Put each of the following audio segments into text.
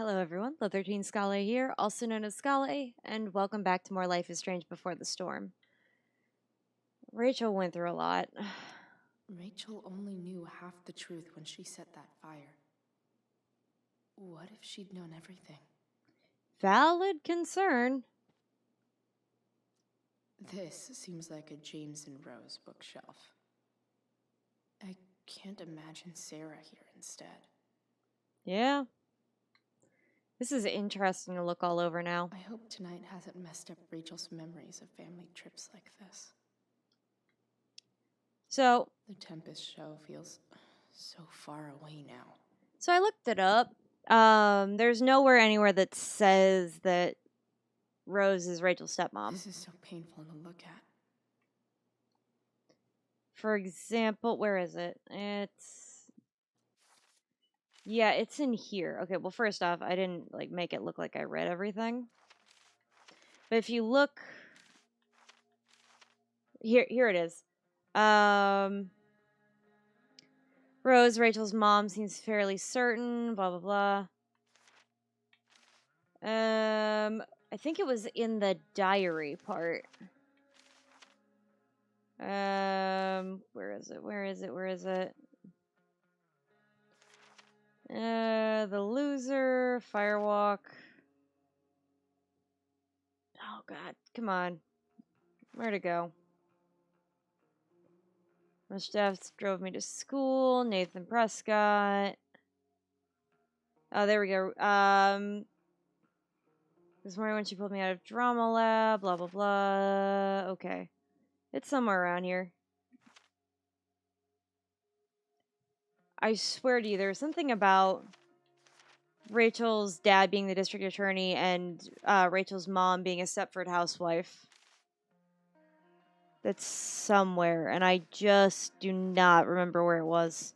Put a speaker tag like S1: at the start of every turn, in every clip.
S1: Hello, everyone. The 13 Scala here, also known as Scala, and welcome back to more Life is Strange Before the Storm. Rachel went through a lot.
S2: Rachel only knew half the truth when she set that fire. What if she'd known everything?
S1: Valid concern.
S2: This seems like a James and Rose bookshelf. I can't imagine Sarah here instead.
S1: Yeah. This is interesting to look all over now.
S2: I hope tonight hasn't messed up Rachel's memories of family trips like this.
S1: So,
S2: The Tempest show feels so far away now.
S1: I looked it up. There's nowhere anywhere that says that Rose is Rachel's stepmom.
S2: This is so painful to look at.
S1: For example, where is it? Yeah, it's in here. Okay, well, first off, I didn't make it look like I read everything. But if you look here it is. Rose, Rachel's mom, seems fairly certain, blah blah blah. I think it was in the diary part. Where is it? Where is it? Where is it? The loser, firewalk. Oh god, come on. Where'd it go? My staff drove me to school. Nathan Prescott. Oh, there we go. This morning when she pulled me out of drama lab, blah blah blah. Okay. It's somewhere around here. I swear to you, there was something about Rachel's dad being the district attorney and Rachel's mom being a Stepford housewife. That's somewhere, and I just do not remember where it was.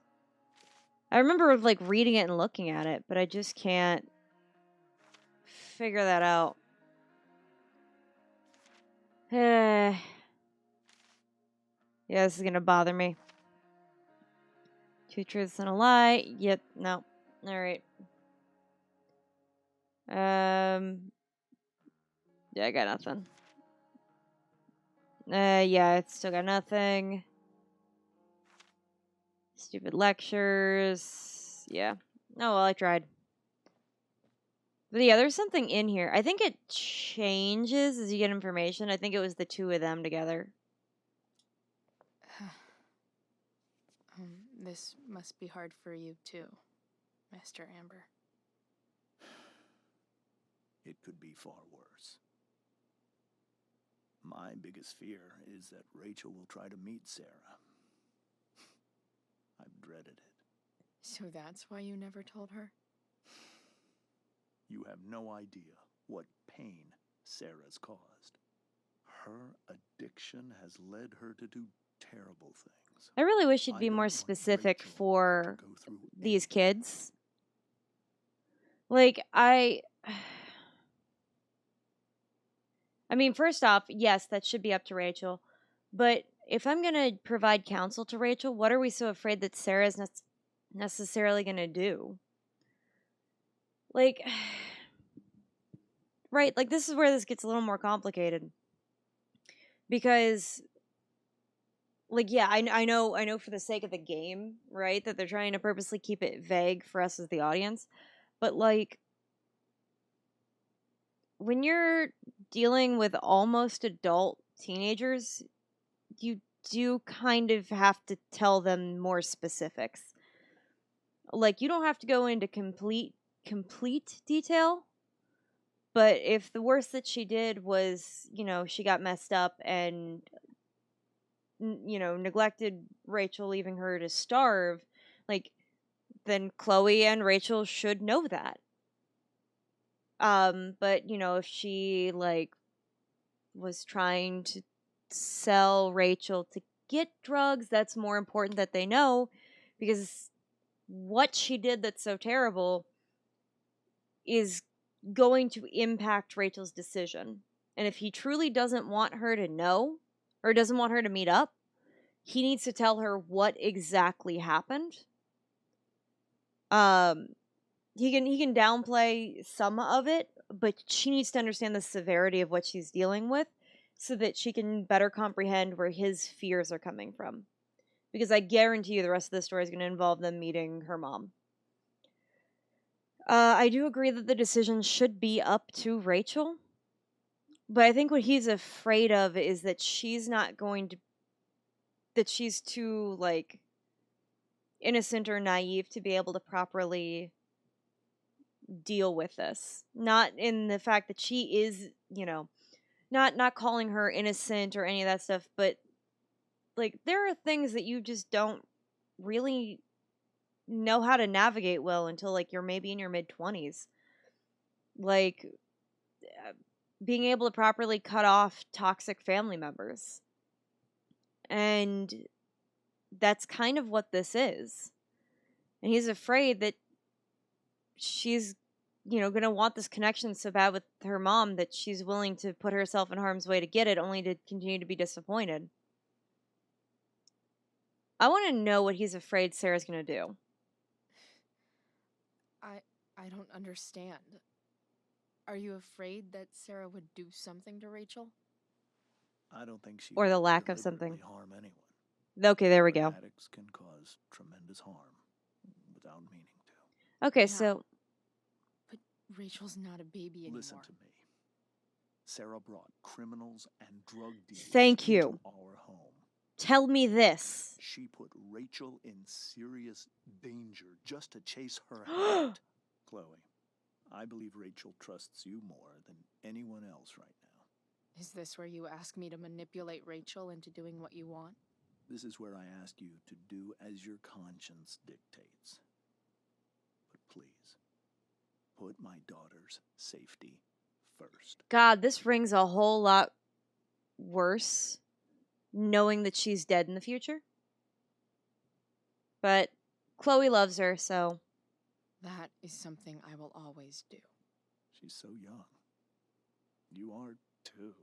S1: I remember reading it and looking at it, but I just can't figure that out. Yeah, this is gonna bother me. Two truths and a lie. Yep, no. Alright. Yeah, I got nothing. Yeah, it's still got nothing. Stupid lectures. Yeah. Oh, well, I tried. But yeah, there's something in here. I think it changes as you get information. I think it was the two of them together.
S2: This must be hard for you too, Mr. Amber.
S3: It could be far worse. My biggest fear is that Rachel will try to meet Sarah. I've dreaded it.
S2: So that's why you never told her?
S3: You have no idea what pain Sarah's caused. Her addiction has led her to do terrible things.
S1: I really wish you'd
S3: I
S1: be
S3: don't
S1: more
S3: want
S1: specific
S3: Rachel
S1: for
S3: to go through
S1: these
S3: anything.
S1: kids. I mean, first off, yes, that should be up to Rachel. But if I'm going to provide counsel to Rachel, what are we so afraid that Sarah's necessarily going to do? Right, this is where this gets a little more complicated. Because, yeah, I know for the sake of the game, right, that they're trying to purposely keep it vague for us as the audience. But, when you're dealing with almost adult teenagers, you do kind of have to tell them more specifics. You don't have to go into complete detail, but if the worst that she did was, she got messed up and neglected Rachel, leaving her to starve, then Chloe and Rachel should know that. But if she was trying to sell Rachel to get drugs, that's more important that they know, because what she did that's so terrible is going to impact Rachel's decision. And if he truly doesn't want her to know or doesn't want her to meet up, he needs to tell her what exactly happened. he can downplay some of it, but she needs to understand the severity of what she's dealing with so that she can better comprehend where his fears are coming from. Because I guarantee you the rest of the story is going to involve them meeting her mom. I do agree that the decision should be up to Rachel. But I think what he's afraid of is that she's not going to, that she's too, like, innocent or naive to be able to properly deal with this. Not in the fact that she is, not calling her innocent or any of that stuff, but, like, there are things that you just don't really know how to navigate well until, like, you're maybe in your mid-20s. Like, being able to properly cut off toxic family members. And that's kind of what this is. And he's afraid that she's, going to want this connection so bad with her mom that she's willing to put herself in harm's way to get it, only to continue to be disappointed. I want to know what he's afraid Sarah's going to do.
S2: I don't understand. Are you afraid that Sarah would do something to Rachel?
S3: I don't think she
S1: Or the
S3: would
S1: lack of something.
S3: deliberately harm anyone.
S1: Okay, there we go.
S3: Addicts can cause tremendous harm without meaning to.
S1: Okay,
S2: Yeah.
S1: so
S2: But Rachel's not a baby anymore.
S3: Listen to me. Sarah brought criminals and drug dealers
S1: Thank you.
S3: into our home.
S1: tell me this.
S3: She put Rachel in serious danger just to chase her hat. Chloe, I believe Rachel trusts you more than anyone else right now.
S2: Is this where you ask me to manipulate Rachel into doing what you want?
S3: This is where I ask you to do as your conscience dictates. But please, put my daughter's safety first.
S1: God, this rings a whole lot worse knowing that she's dead in the future. But Chloe loves her, so
S2: That is something I will always do.
S3: She's so young. You are too.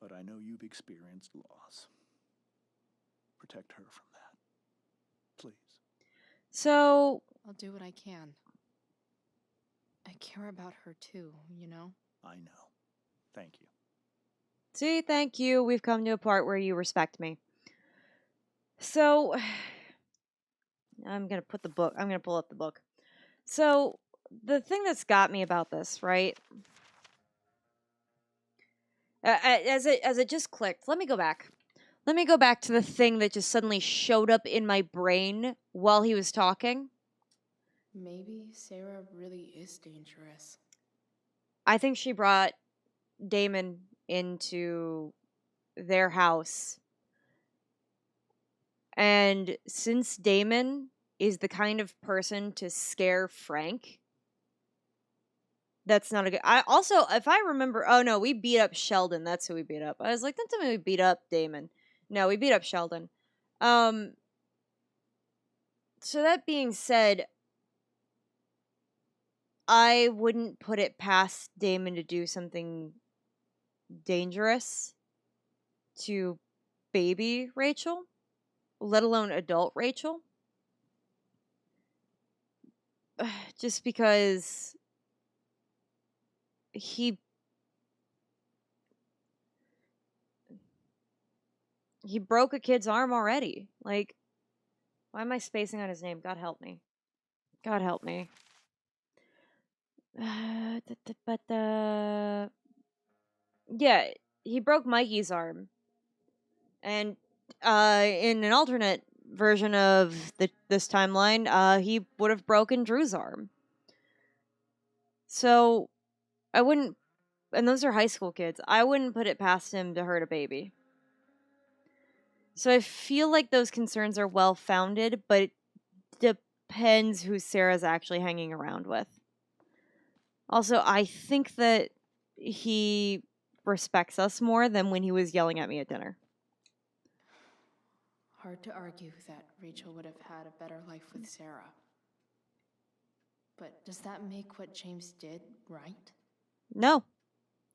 S3: But I know you've experienced loss. Protect her from that. Please.
S1: So
S2: I'll do what I can. I care about her too, you know?
S3: I know. Thank you.
S1: see, thank you. We've come to a part where you respect me. So I'm going to pull up the book. So the thing that's got me about this, right? As it just clicked. Let me go back. Let me go back to the thing that just suddenly showed up in my brain while he was talking.
S2: Maybe Sarah really is dangerous.
S1: I think she brought Damon into their house. And since Damon is the kind of person to scare Frank, that's not a good. I also, if I remember, oh no, we beat up Sheldon. That's who we beat up. I was like, don't tell me we beat up Damon. No, we beat up Sheldon. So that being said, I wouldn't put it past Damon to do something dangerous to baby Rachel, let alone adult Rachel. Just because he broke a kid's arm already. Like, why am I spacing on his name? God help me. God help me. Yeah, he broke Mikey's arm. And in an alternate version of this timeline, he would have broken Drew's arm. So I wouldn't, and those are high school kids, I wouldn't put it past him to hurt a baby. So I feel like those concerns are well founded, but it depends who Sarah's actually hanging around with. Also, I think that he respects us more than when he was yelling at me at dinner.
S2: Hard to argue that Rachel would have had a better life with Sarah. But does that make what James did right?
S1: No.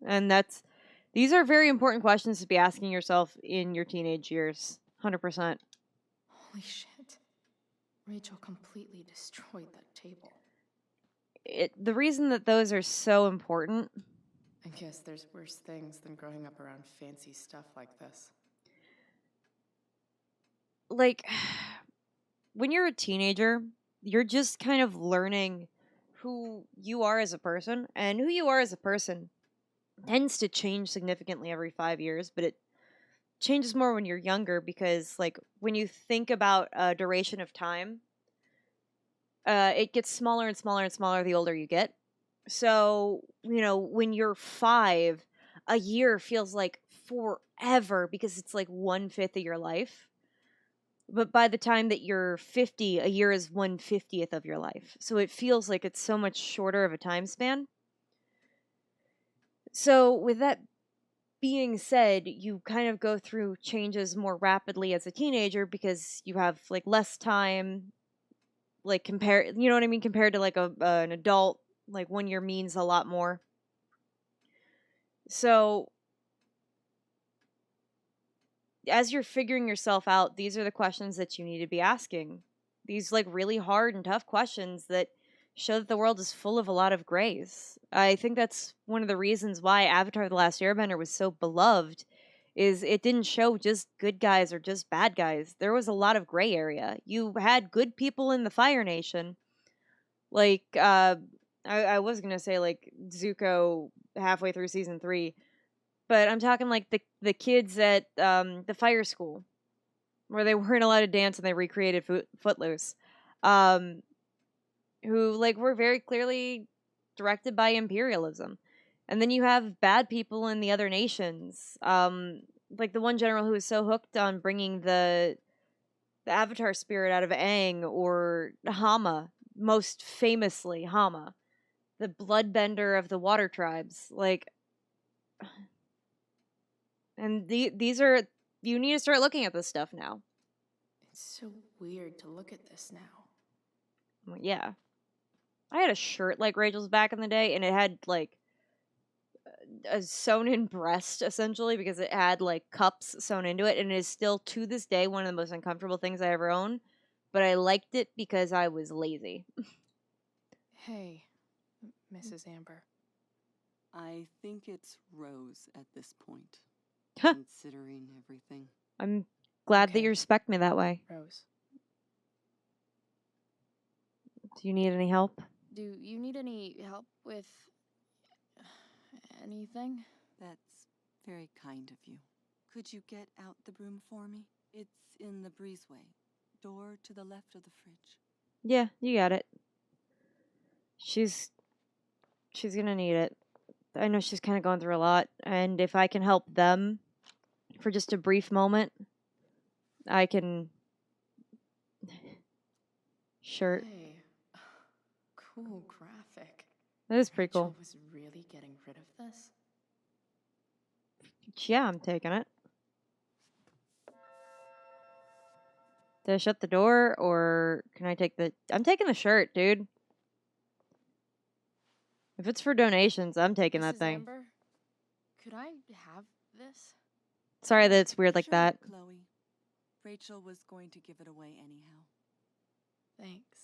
S1: And these are very important questions to be asking yourself in your teenage years. 100%.
S2: Holy shit. Rachel completely destroyed that table.
S1: The reason that those are so important,
S2: I guess there's worse things than growing up around fancy stuff like this.
S1: like, when you're a teenager, you're just kind of learning who you are as a person, and who you are as a person tends to change significantly every 5 years, but it changes more when you're younger because, like, when you think about a duration of time, it gets smaller and smaller and smaller the older you get. So, when you're 5, a year feels like forever because it's like 1/5 of your life. But by the time that you're 50, a year is 1/50th of your life. So it feels like it's so much shorter of a time span. So, with that being said, you kind of go through changes more rapidly as a teenager because you have like less time, like you know what I mean, compared to like an adult. Like 1 year means a lot more. So as you're figuring yourself out, these are the questions that you need to be asking. These like really hard and tough questions that show that the world is full of a lot of grays. I think that's one of the reasons why Avatar The Last Airbender was so beloved is it didn't show just good guys or just bad guys. There was a lot of gray area. You had good people in the Fire Nation. Like I was going to say like Zuko halfway through season 3, but I'm talking like the kids at the fire school where they weren't allowed to dance and they recreated Footloose, um, who like were very clearly directed by imperialism. And then you have bad people in the other nations, like the one general who was so hooked on bringing the Avatar spirit out of Aang, or Hama, most famously Hama, the bloodbender of the water tribes. Like, and these are, you need to start looking at this stuff now.
S2: It's so weird to look at this now.
S1: Well, yeah. I had a shirt like Rachel's back in the day, and it had like a sewn in breast essentially because it had like cups sewn into it, and it is still to this day one of the most uncomfortable things I ever own. But I liked it because I was lazy.
S2: Hey, Mrs. Amber.
S4: I think it's Rose at this point,
S1: Huh.
S4: considering everything.
S1: I'm glad that
S2: Okay.
S1: you respect me that way.
S2: Rose.
S1: Do you need any help?
S2: Do you need any help with anything?
S4: That's very kind of you. Could you get out the broom for me? It's in the breezeway. Door to the left of the fridge.
S1: Yeah, you got it. She's gonna need it. I know she's kind of going through a lot, and if I can help them for just a brief moment, I can. Shirt.
S2: Hey. Cool graphic.
S1: That is pretty
S2: Rachel
S1: cool.
S2: was really getting rid of this?
S1: Yeah, I'm taking it. Did I shut the door, or can I take the... I'm taking the shirt, dude. If it's for donations, I'm taking that
S2: Mrs.
S1: thing.
S2: Amber, could I have this?
S1: Sorry that it's weird like
S4: Sure,
S1: that.
S4: Chloe. Rachel was going to give it away anyhow.
S2: Thanks.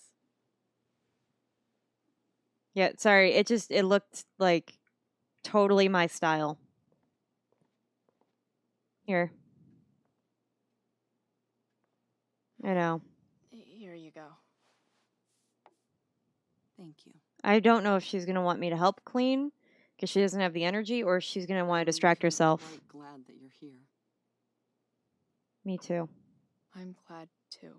S1: Yeah, sorry. It looked like totally my style. Here. I know.
S2: Here you go.
S4: Thank you.
S1: I don't know if she's going to want me to help clean because she doesn't have the energy, or if she's going to want to distract
S4: I'm
S1: herself.
S4: quite glad that you're here.
S1: Me too.
S2: I'm glad too.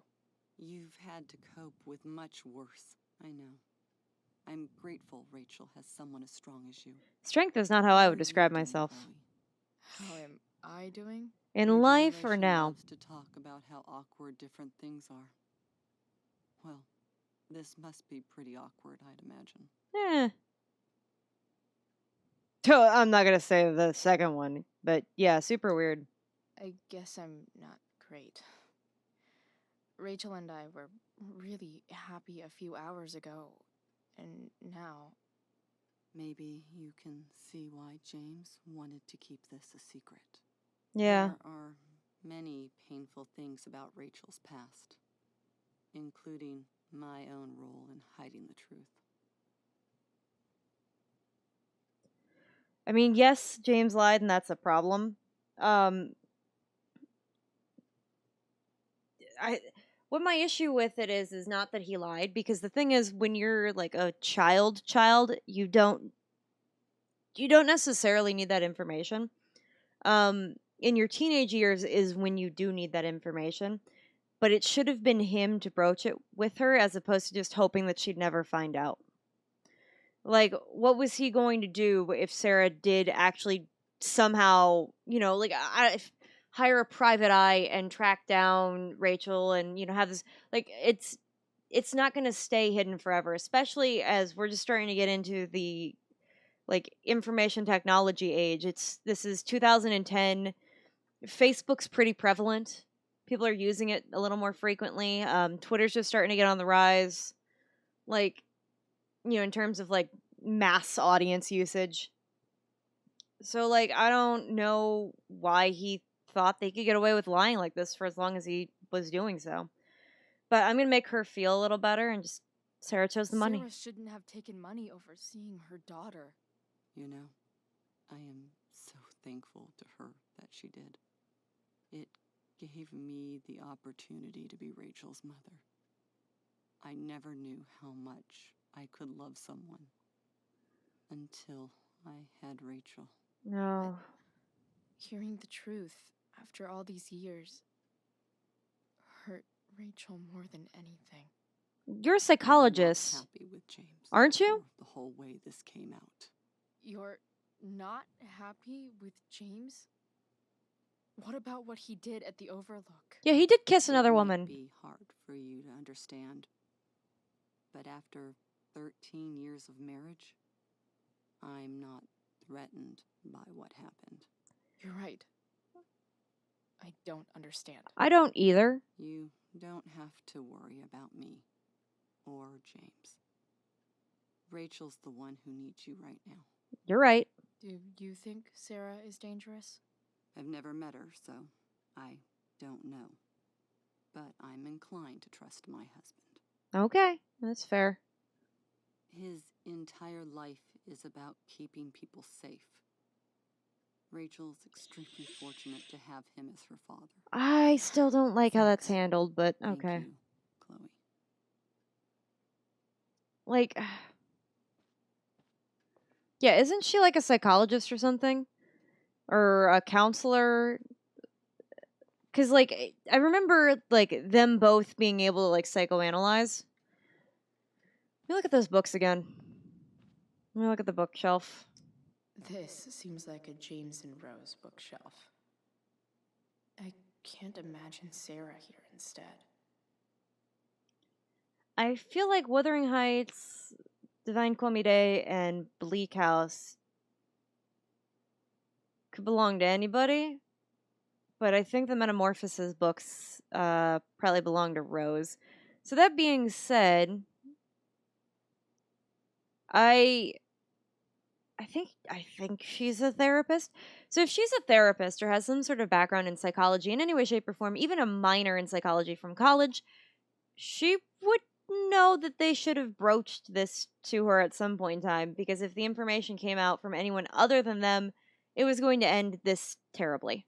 S4: You've had to cope with much worse. I know. I'm grateful Rachel has someone as strong as you.
S1: Strength is not how I
S4: How
S1: would
S4: are you
S1: describe
S4: doing,
S1: myself.
S4: Chloe?
S2: How am I doing?
S1: In
S4: Your
S1: life or
S4: generation
S1: now?
S4: loves to talk about how awkward different things are. Well, this must be pretty awkward, I'd imagine.
S1: Eh. I'm not going to say the second one, but yeah, super weird.
S2: I guess I'm not great. Rachel and I were really happy a few hours ago, and now...
S4: Maybe you can see why James wanted to keep this a secret.
S1: Yeah.
S4: There are many painful things about Rachel's past. including my own role in hiding the truth.
S1: I mean, yes, James lied, and that's a problem. Um, I what my issue with it is not that he lied, because the thing is, when you're like a child, you don't necessarily need that information. In your teenage years is when you do need that information, but it should have been him to broach it with her as opposed to just hoping that she'd never find out. Like, what was he going to do if Sarah did actually somehow, like, hire a private eye and track down Rachel and, have this, like, it's not going to stay hidden forever, especially as we're just starting to get into the, like, information technology age. This is 2010. Facebook's pretty prevalent. People are using it a little more frequently. Twitter's just starting to get on the rise. Like, in terms of like mass audience usage. So, like, I don't know why he thought they could get away with lying like this for as long as he was doing so. But I'm gonna make her feel a little better, and just Sarah chose the money.
S2: Sarah shouldn't have taken money over seeing her daughter.
S4: You know, I am so thankful to her that she did. It gave me the opportunity to be Rachel's mother. I never knew how much I could love someone until I had Rachel.
S1: No.
S2: Hearing the truth after all these years hurt Rachel more than anything.
S1: You're a psychologist.
S4: I'm not happy with James,
S1: aren't you?
S4: The whole way this came out.
S2: You're not happy with James? What about what he did at the Overlook?
S1: Yeah, he did kiss another
S4: It might
S1: woman.
S4: be hard for you to understand, but after 13 years of marriage, I'm not threatened by what happened.
S2: You're right. I don't understand.
S1: I don't either.
S4: You don't have to worry about me or James. Rachel's the one who needs you right now.
S1: You're right.
S2: Do you think Sarah is dangerous?
S4: I've never met her, so I don't know. But I'm inclined to trust my husband.
S1: Okay, that's fair.
S4: His entire life is about keeping people safe. Rachel's extremely fortunate to have him as her father.
S1: I still don't like how that's
S4: Thanks.
S1: handled, but
S4: Thank
S1: okay.
S4: you, Chloe.
S1: Like, yeah, isn't she like a psychologist or something? Or a counselor? Because, like, I remember, like, them both being able to, like, psychoanalyze. Let me look at those books again. Let me look at the bookshelf.
S2: This seems like a James and Rose bookshelf. I can't imagine Sarah here instead.
S1: I feel like Wuthering Heights, Divine Comedy, and Bleak House could belong to anybody, but I think the Metamorphosis books probably belong to Rose. So that being said, I think she's a therapist. So if she's a therapist or has some sort of background in psychology in any way, shape, or form, even a minor in psychology from college, she would know that they should have broached this to her at some point in time, because if the information came out from anyone other than them, it was going to end this terribly.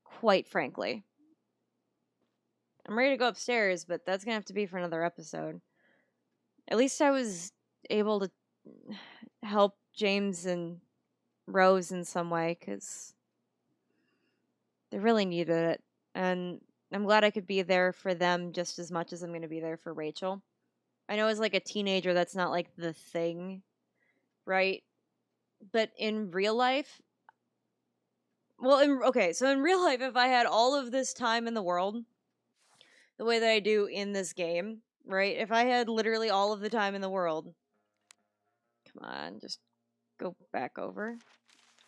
S1: Quite frankly. I'm ready to go upstairs, but that's going to have to be for another episode. At least I was able to help James and Rose in some way, because they really needed it. And I'm glad I could be there for them just as much as I'm going to be there for Rachel. I know as like a teenager, that's not like the thing, right? But in real life, so in real life, if I had all of this time in the world, the way that I do in this game, right? If I had literally all of the time in the world, come on, just go back over.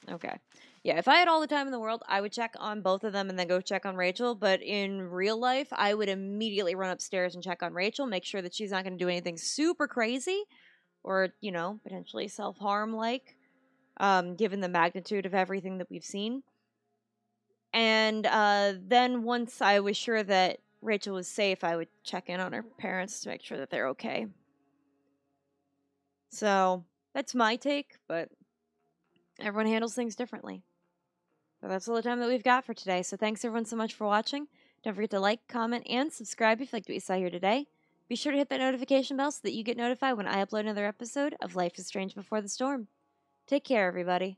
S1: Okay. Yeah, if I had all the time in the world, I would check on both of them and then go check on Rachel. But in real life, I would immediately run upstairs and check on Rachel, make sure that she's not going to do anything super crazy or, potentially self-harm like, given the magnitude of everything that we've seen. And then once I was sure that Rachel was safe, I would check in on her parents to make sure that they're okay. So, that's my take, but everyone handles things differently. But that's all the time that we've got for today. So thanks everyone so much for watching. Don't forget to like, comment, and subscribe if you liked what you saw here today. Be sure to hit that notification bell so that you get notified when I upload another episode of Life is Strange Before the Storm. Take care, everybody.